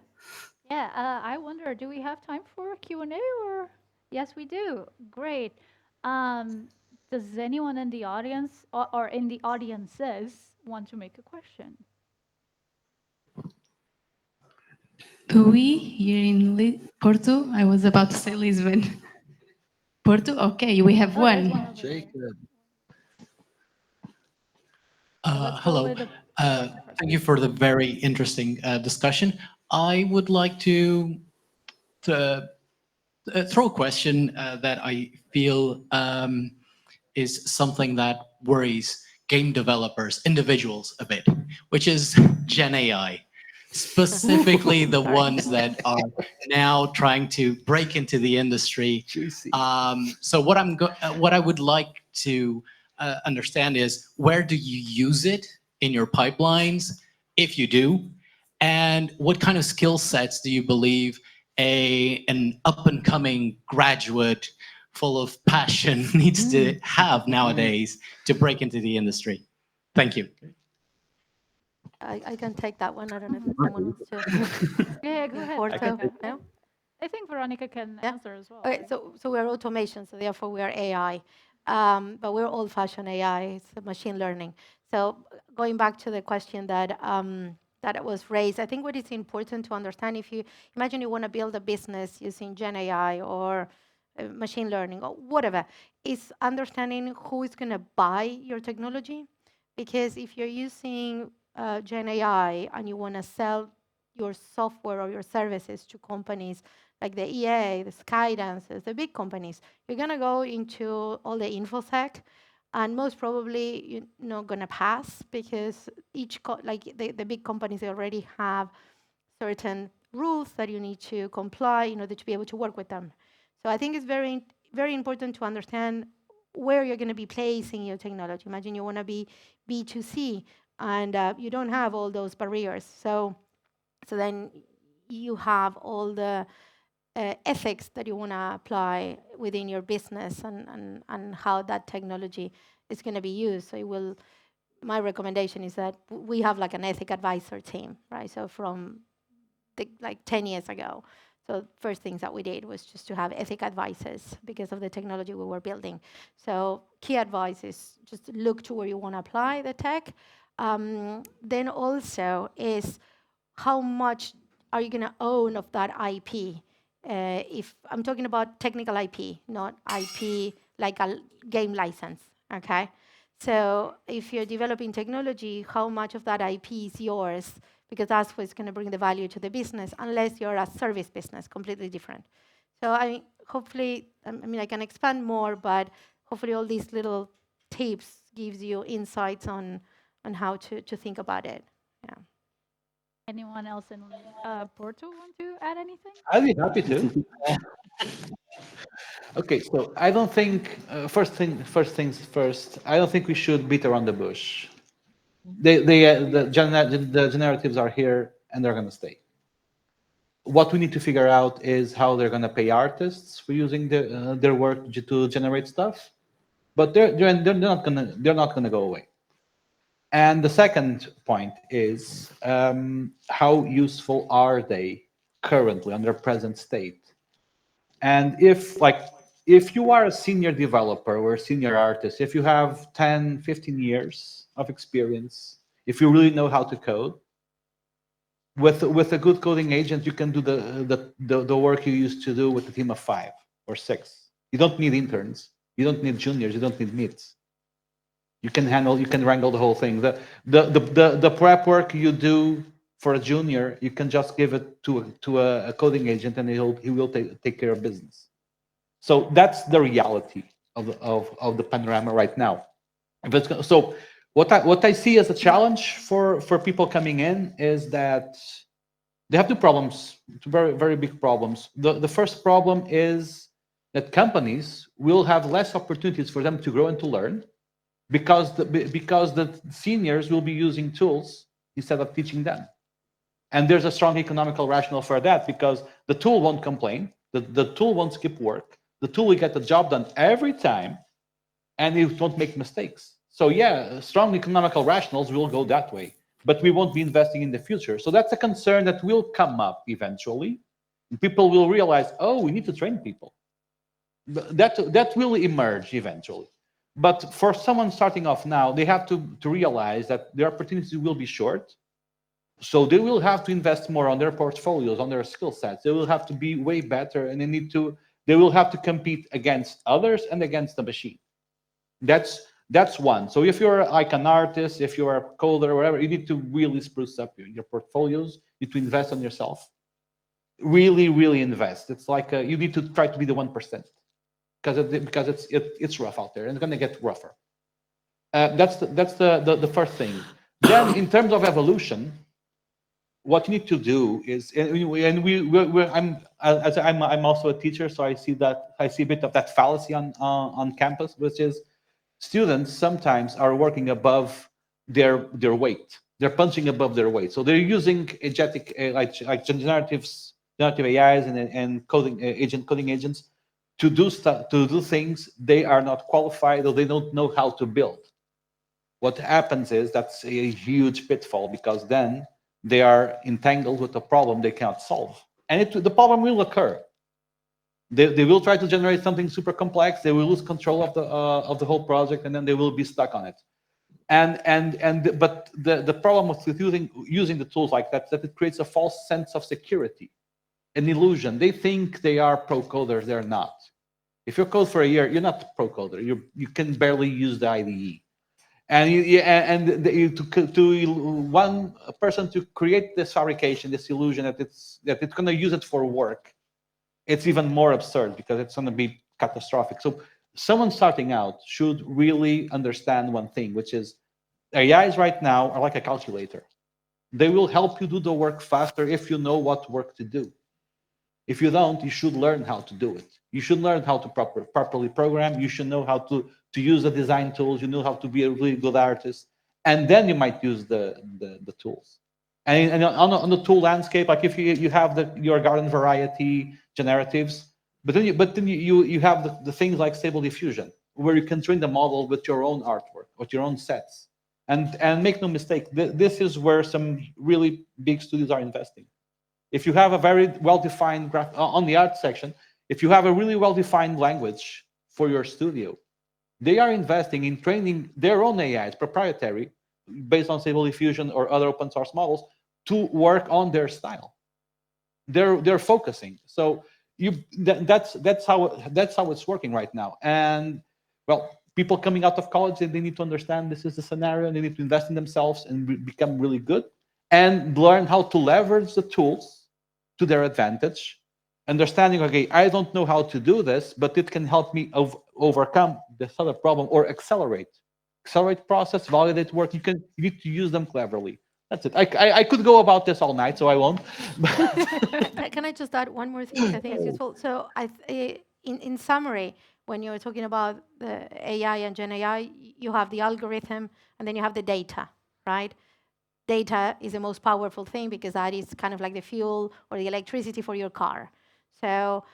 Yeah, I wonder, do we have time for Q&A or? Yes, we do. Great. Um, does anyone in the audience or in the audiences want to make a question? We here in Porto, I was about to say Lisbon. Porto, okay, we have Oh, there's one. one over there. Jacob. Let's go Hello. with the Uh, person first. Thank you for the very interesting discussion. I would like to throw a question that I feel is something that worries game developers, individuals a bit, which is Gen AI, specifically the ones that are now trying to break into the industry. Juicy. So what I would like to understand is, where do you use it in your pipelines, if you do, and what kind of skill sets do you believe an up and coming graduate full of passion needs to have nowadays to break into the industry? Thank you. I can take that one. I don't know if someone wants to. Yeah, go ahead, Porto, Veronica. no? I think Veronica can Yeah. answer as well. Okay, right? so we're automation, so therefore we are AI. But we're old-fashioned AI, it's machine learning. So going back to the question that was raised, I think what is important to understand, if you imagine you want to build a business using Gen AI or machine learning or whatever, is understanding who is going to buy your technology. Because if you're using Gen AI and you want to sell your software or your services to companies like the EA, the Skydances, the big companies, you're going to go into all the infosec, and most probably you're not going to pass because the big companies, they already have certain rules that you need to comply in order to be able to work with them. So I think it's very, very important to understand where you're going to be placing your technology. Imagine you want to be B2C, and you don't have all those barriers. So then you have all the ethics that you want to apply within your business, and how that technology is going to be used. So it will. My recommendation is that we have like an ethic advisor team, right? So from like 10 years ago. So first things that we did was just to have ethic advisors because of the technology we were building. So key advice is just look to where you want to apply the tech. Then also is how much are you going to own of that IP? If I'm talking about technical IP, not IP like a game license, okay? So if you're developing technology, how much of that IP is yours? Because that's what's going to bring the value to the business, unless you're a service business, completely different. So hopefully, I mean, I can expand more, but hopefully all these little tips gives you insights on how to think about it. Yeah. Anyone else in Porto want to add anything? I'd be happy to. Okay, so I don't think first things first. I don't think we should beat around the bush. The generatives are here and they're going to stay. What we need to figure out is how they're going to pay artists for using their work to generate stuff, but they're not going to go away. And the second point is how useful are they currently on their present state? And if you are a senior developer or a senior artist, if you have 10, 15 years of experience, if you really know how to code, with a good coding agent, you can do the work you used to do with a team of 5 or 6. You don't need interns. You don't need juniors. You don't need mids. You can wrangle the whole thing. The prep work you do for a junior, you can just give it to a coding agent, and he will take care of business. So that's the reality of the panorama right now. So what I see as a challenge for people coming in is that they have two problems, two very, very big problems. The first problem is that companies will have less opportunities for them to grow and to learn because the seniors will be using tools instead of teaching them. And there's a strong economical rationale for that, because the tool won't complain, the tool won't skip work, the tool will get the job done every time, and it won't make mistakes. So yeah, strong economical rationales will go that way, but we won't be investing in the future. So that's a concern that will come up eventually. People will realize, oh, we need to train people. That will emerge eventually. But for someone starting off now, they have to realize that their opportunities will be short. So they will have to invest more on their portfolios, on their skill sets. They will have to be way better, and they will have to compete against others and against the machine. That's one. So if you're like an artist, if you're a coder or whatever, you need to really spruce up your portfolios. You need to invest on yourself. Really, really invest. It's like you need to try to be the 1%, because it's rough out there, and it's going to get rougher. That's the first thing. Then in terms of evolution, what you need to do is, I'm also a teacher, so I see a bit of that fallacy on campus, which is students sometimes are working above their weight. They're punching above their weight, so they're using agentic like generative AIs and coding agents to do things they are not qualified, or they don't know how to build. What happens is that's a huge pitfall, because then they are entangled with a problem they cannot solve, and the problem will occur. They will try to generate something super complex. They will lose control of the whole project, and then they will be stuck on it. But the problem with using the tools like that is that it creates a false sense of security, an illusion. They think they are pro coders. They're not. If you code for a year, you're not a pro coder. You can barely use the IDE. And to one person to create this fabrication, this illusion that it's going to use it for work, it's even more absurd, because it's going to be catastrophic. So someone starting out should really understand one thing, which is AIs right now are like a calculator. They will help you do the work faster if you know what work to do. If you don't, you should learn how to do it. You should learn how to properly program. You should know how to use the design tools. You know how to be a really good artist, and then you might use the tools. And on the tool landscape, like if you have your garden variety generatives, but then you have the things like Stable Diffusion, where you can train the model with your own artwork, with your own sets. And make no mistake, this is where some really big studios are investing. If you have a very well-defined on the art section, if you have a really well-defined language for your studio, they are investing in training their own AIs, proprietary, based on Stable Diffusion or other open source models, to work on their style. They're focusing. So that's how it's working right now. And well, people coming out of college, they need to understand this is the scenario, and they need to invest in themselves and become really good and learn how to leverage the tools to their advantage. Understanding, okay, I don't know how to do this, but it can help me overcome this other problem or accelerate process, validate work. You need to use them cleverly. That's it. I could go about this all night, so I won't. Can I just add one more thing, which I think is useful? So in summary, when you're talking about the AI and Gen AI, you have the algorithm and then you have the data, right? Data is the most powerful thing because that is kind of like the fuel or the electricity for your car. So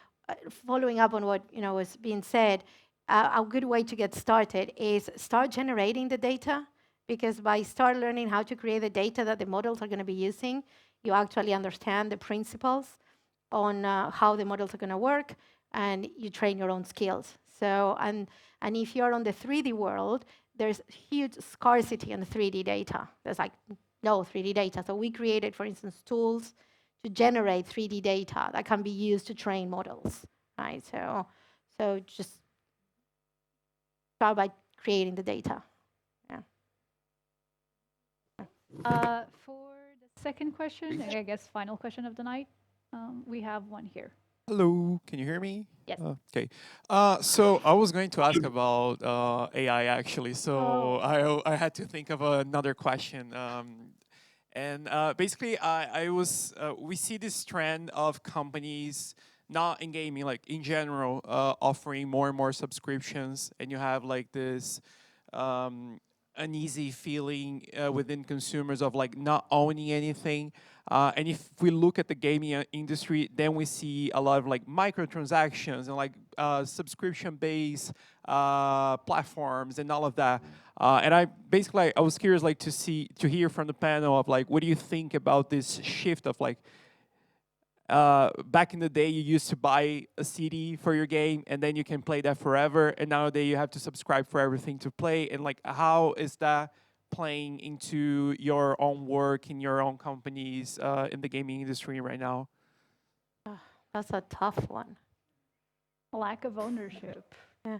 following up on what was being said, a good way to get started is start generating the data, because by start learning how to create the data that the models are going to be using, you actually understand the principles on how the models are going to work, and you train your own skills. So, and if you're on the 3D world, there's huge scarcity in the 3D data. There's like no 3D data. So we created, for instance, tools to generate 3D data that can be used to train models, right? So just start by creating the data. For the second question, I guess final question of the night, we have one here. Hello, can you hear me? Yes. Okay. So I was going to ask about AI actually. So I had to think of another question. And basically, we see this trend of companies, not in gaming, like in general, offering more and more subscriptions, and you have like this uneasy feeling within consumers of like not owning anything. And if we look at the gaming industry, then we see a lot of like microtransactions and like subscription-based platforms and all of that. And I was curious like to hear from the panel of like, what do you think about this shift of like, back in the day, you used to buy a CD for your game and then you can play that forever. And nowadays you have to subscribe for everything to play. And like, how is that playing into your own work in your own companies in the gaming industry right now? That's a tough one. Lack of ownership. Yeah.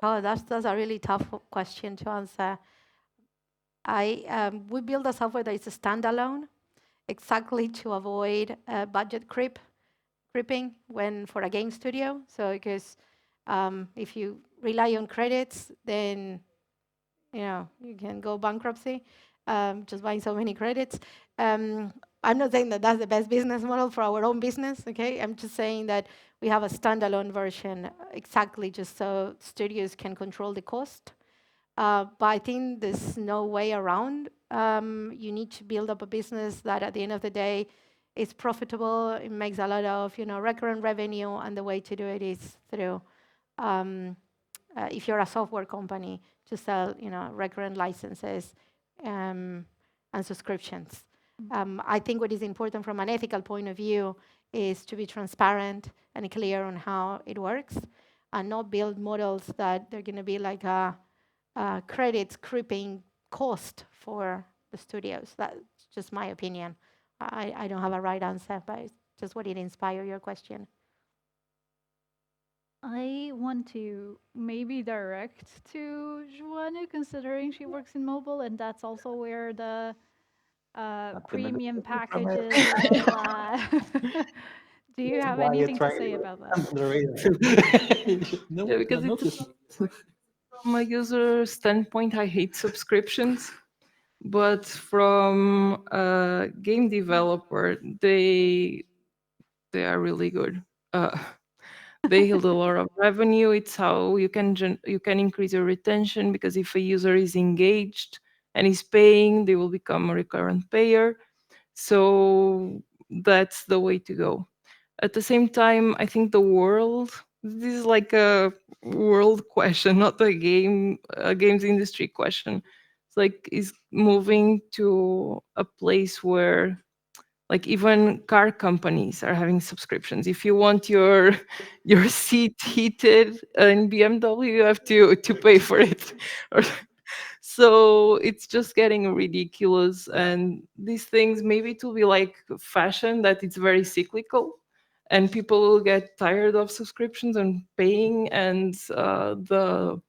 That's a really tough question to answer. We build a software that is a standalone, exactly to avoid budget creeping for a game studio. So because if you rely on credits, then you can go bankruptcy just buying so many credits. I'm not saying that that's the best business model for our own business, okay? I'm just saying that we have a standalone version exactly just so studios can control the cost. But I think there's no way around. You need to build up a business that at the end of the day is profitable. It makes a lot of recurrent revenue, and the way to do it is through, if you're a software company, to sell recurrent licenses and subscriptions. I think what is important from an ethical point of view is to be transparent and clear on how it works, and not build models that they're going to be like a credits creeping cost for the studios. That's just my opinion. I don't have a right answer, but it's just what it inspired your question. I want to maybe direct to Joanna, considering she works in mobile, and that's also where the premium packages will. Do you have anything to say about that? Yeah, because from a user standpoint, I hate subscriptions. But from a game developer, they they are really good. Uh, they yield a lot of revenue. It's how you can you can increase your retention, because if a user is engaged and is paying, they will become a recurrent payer. So that's the way to go. At the same time, I think the world, this is like a world question, not a games industry question. It's like is moving to a place where like even car companies are having subscriptions. If you want your your seat heated in BMW, you have to pay for it. So it's just getting ridiculous, and these things, maybe it will be like fashion, that it's very cyclical and people will get tired of subscriptions and paying, and the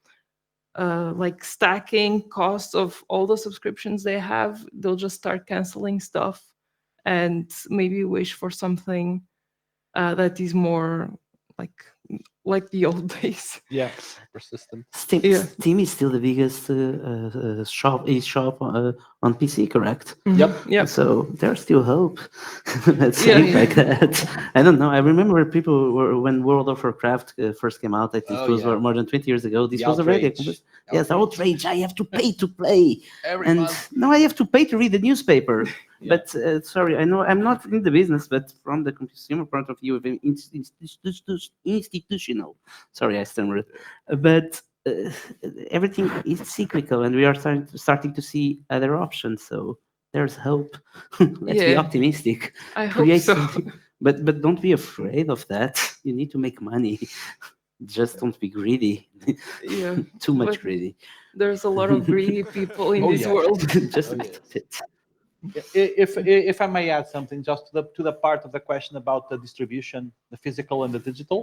like stacking costs of all the subscriptions they have, they'll just start canceling stuff and maybe wish for something that is more like the old days. Yeah, persistent. Steam, Yeah. Steam is still the biggest shop on PC, correct? Yep. Yep. So there's still hope. Let's Yeah. say it like that. I don't know. I remember people were when World of Warcraft first came out. I think Oh, it was yeah. more than 20 years ago. This The was already outrage. yes, outrage. I have to pay to play, Every and month. now I have to pay to read the newspaper. Yeah. But sorry, I know I'm not in the business, but from the consumer point of view, of institutional. Sorry, I stammered. But everything is cyclical, and we are starting to see other options. So there's hope. Let's be Yeah. optimistic. I hope so. Something, but don't be afraid of that. You need to make money. Just don't be greedy. Yeah. Too much But greedy. there's a lot of greedy people in Oh, this yes. world. Just Oh, a little bit. If I may add something just to the part of the question about the distribution, the physical and the digital.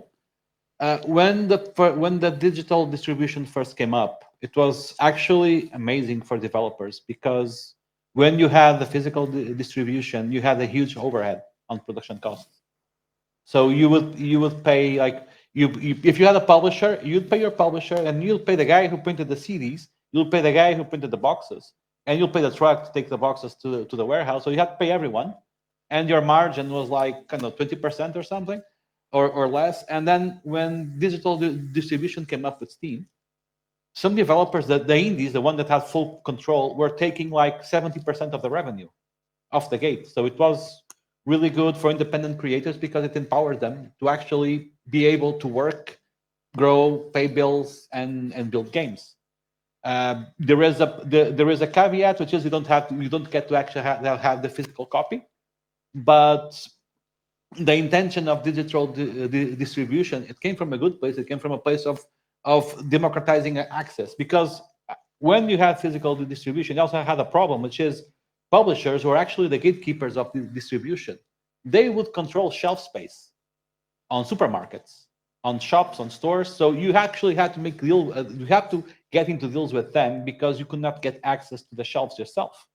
When the digital distribution first came up, it was actually amazing for developers, because when you had the physical distribution, you had a huge overhead on production costs. So you would pay like if you had a publisher, you'd pay your publisher, and you'll pay the guy who printed the CDs, you'll pay the guy who printed the boxes, and you'll pay the truck to take the boxes to the warehouse. So you had to pay everyone, and your margin was like kind of 20% or something, or less. And then when digital distribution came up with Steam, some developers, the indies, the one that had full control, were taking like 70% of the revenue off the gate. So it was really good for independent creators because it empowers them to actually be able to work, grow, pay bills, and build games. There is a caveat, which is you don't get to actually have the physical copy, but the intention of digital distribution, it came from a good place. It came from a place of democratizing access, because when you have physical distribution, you also had a problem, which is publishers, who are actually the gatekeepers of the distribution, they would control shelf space on supermarkets, on shops, on stores. So you actually had to make you have to get into deals with them, because you could not get access to the shelves yourself.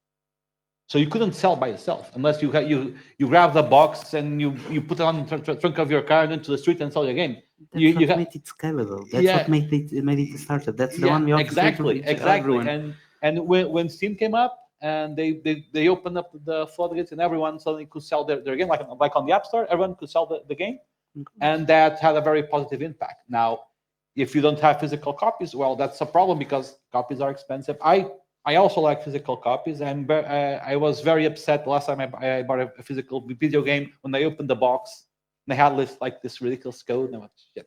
So you couldn't sell by yourself unless you grab the box and you put it on the trunk of your car and into the street and sell your game. That's what made it scalable. That's what made it a startup. That's the one we offer exactly. everyone. And when Steam came up and they opened up the floodgates, and everyone suddenly could sell their game, like on the App Store, everyone could sell the game, and that had a very positive impact. Now, if you don't have physical copies, well, that's a problem, because copies are expensive. I also like physical copies, and I was very upset last time I bought a physical video game, when I opened the box and they had this ridiculous code, and I went, shit.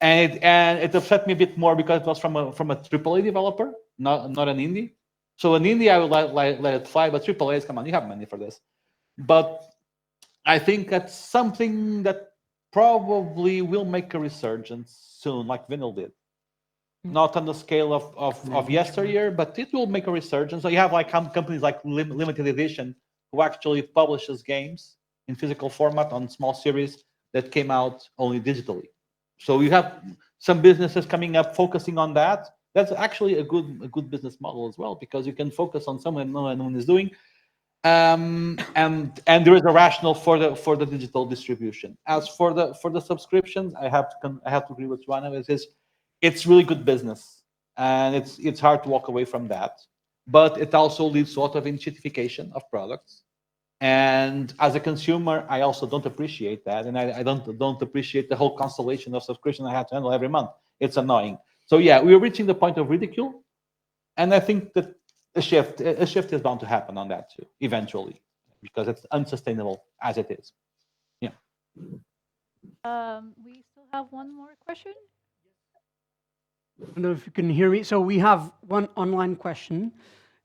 And it upset me a bit more because it was from a AAA developer, not an indie. So an indie, I would let it fly, but AAAs, come on, you have money for this. But I think that's something that probably will make a resurgence soon, like vinyl did. Not on the scale of yesteryear, but it will make a resurgence. So you have like companies like Limited Edition, who actually publishes games in physical format on small series that came out only digitally. So you have some businesses coming up focusing on that. That's actually a good business model as well, because you can focus on something no one is doing, and there is a rationale for the digital distribution. As for the subscriptions, I have to agree with Joanna. It's really good business, and it's hard to walk away from that. But it also leads to a lot of intuitification of products. And as a consumer, I also don't appreciate that, and I don't appreciate the whole constellation of subscription I have to handle every month. It's annoying. So yeah, we're reaching the point of ridicule, and I think that a shift is bound to happen on that too eventually, because it's unsustainable as it is. Yeah. We still have one more question. I don't know if you can hear me. So we have one online question.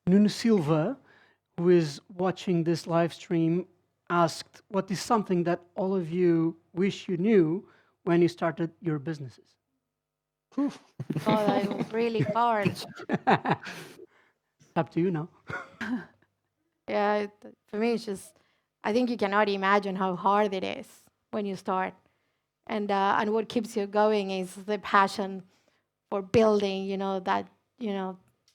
Nuno Silva, who is watching this live stream, asked, what is something that all of you wish you knew when you started your businesses? Oh, that was really hard. Up to you now. Yeah, for me, it's just, I think you cannot imagine how hard it is when you start. And what keeps you going is the passion for building,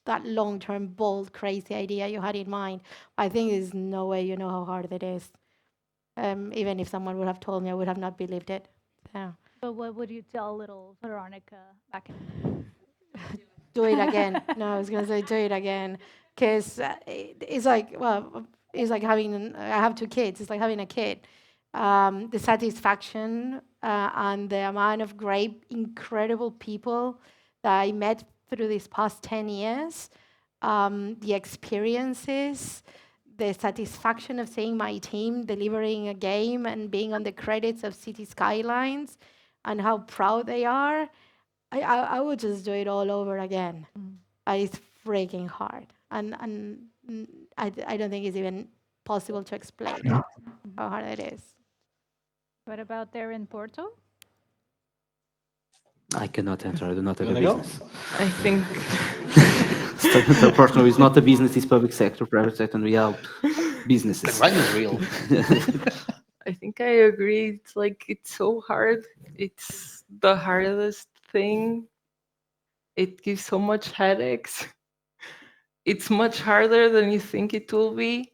that long-term, bold, crazy idea you had in mind. I think there's no way you know how hard it is. Even if someone would have told me, I would have not believed it. Yeah. So what would you tell little Veronica back in? Do it again. No, I was gonna say do it again, because it's like, well, it's like having. I have 2 kids. It's like having a kid. The satisfaction and the amount of great, incredible people that I met through these past 10 years, the experiences, the satisfaction of seeing my team delivering a game and being on the credits of City Skylines, and how proud they are. I would just do it all over again. It's freaking hard, and I don't think it's even possible to explain how hard it is. What about there in Porto? I cannot answer. I do not have You a wanna go? business. I think StartUP Portugal is not a business, it's public sector, private sector, and we are The businesses. grind is real. I think I agree. It's like it's so hard. It's the hardest thing. It gives so much headaches. It's much harder than you think it will be.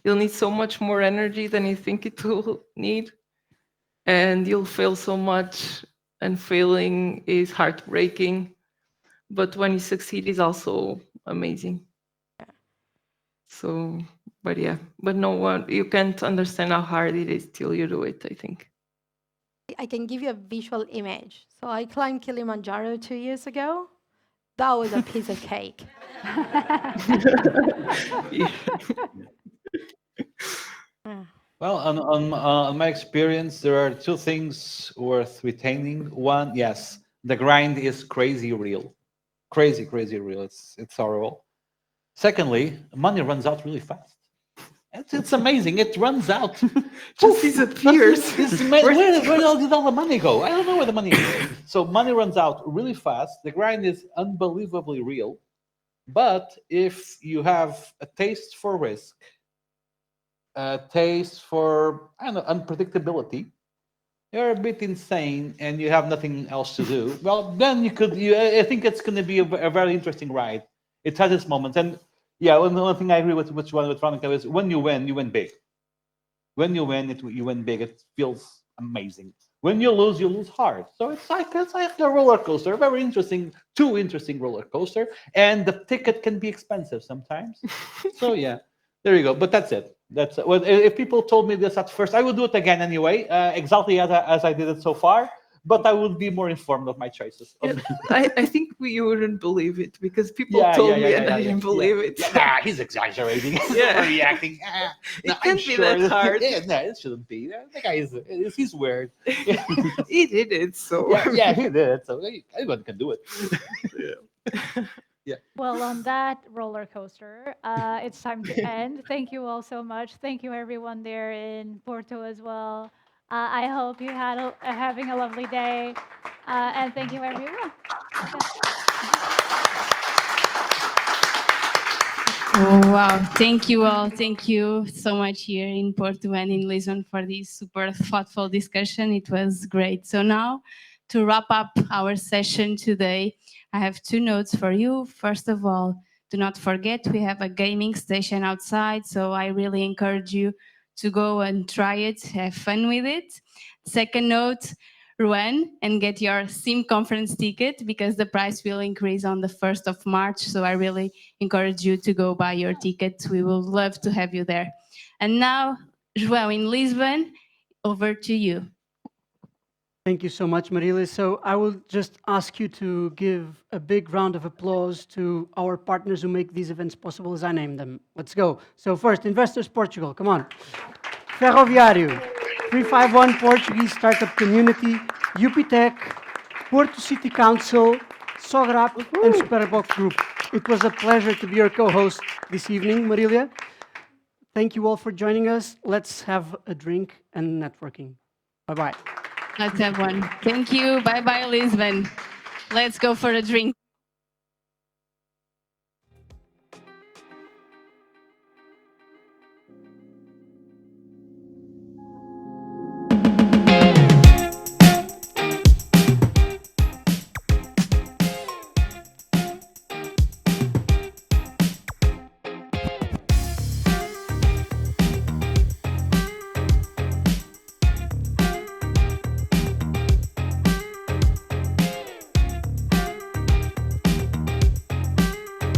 You'll need so much more energy than you think it will need. And you'll fail so much, and failing is heartbreaking. But when you succeed, it's also amazing. So, but yeah, but no one, you can't understand how hard it is till you do it, I think. I can give you a visual image. So I climbed Kilimanjaro 2 years ago. That was a piece of cake. Yeah. Well, on my experience, there are 2 things worth retaining. One, yes, the grind is crazy real, crazy real. It's horrible. Secondly, money runs out really fast. It's amazing. It runs out. Just disappears. Where did all the money go? I don't know where the money is. So money runs out really fast. The grind is unbelievably real. But if you have a taste for risk, a taste for, I don't know, unpredictability, you're a bit insane and you have nothing else to do, well, then I think it's going to be a very interesting ride. It has its moments. And yeah, one thing I agree with Veronica is when you win big. When you win, you win big. It feels amazing. When you lose hard. So it's like a roller coaster, very interesting, too interesting roller coaster. And the ticket can be expensive sometimes. So yeah, there you go. But that's it. That's well, if people told me this at first, I would do it again anyway, exactly as I did it so far. But I would be more informed of my choices. Yeah, I think you wouldn't believe it because people told me and I didn't believe it. Nah, he's exaggerating. He's overreacting. It can't be that hard. No, it shouldn't be. The guy he's weird. He did it, so Yeah, he did it. So anyone can do it. Yeah. Well, on that roller coaster, it's time to end. Thank you all so much. Thank you, everyone there in Porto as well. I hope you had having a lovely day, and thank you, everyone. Oh, wow. Thank you all. Thank you so much here in Porto and in Lisbon for this super thoughtful discussion. It was great. So now, to wrap up our session today, I have 2 notes for you. First of all, do not forget we have a gaming station outside, so I really encourage you to go and try it, have fun with it. Second note, run and get your SIM conference ticket because the price will increase on the 1st of March. So I really encourage you to go buy your ticket. We will love to have you there. And now, João in Lisbon, over to you. Thank you so much, Marilia. So I will just ask you to give a big round of applause to our partners who make these events possible, as I name them. Let's go. So first, Investors Portugal, come on. Ferroviário, 351 Portuguese Startup Community, UPTech, Porto City Council, Sograp, and Superbox Group. It was a pleasure to be your co-host this evening, Marilia. Thank you all for joining us. Let's have a drink and networking. Bye-bye. Let's have one. Thank you. Bye-bye, Lisbon. Let's go for a drink.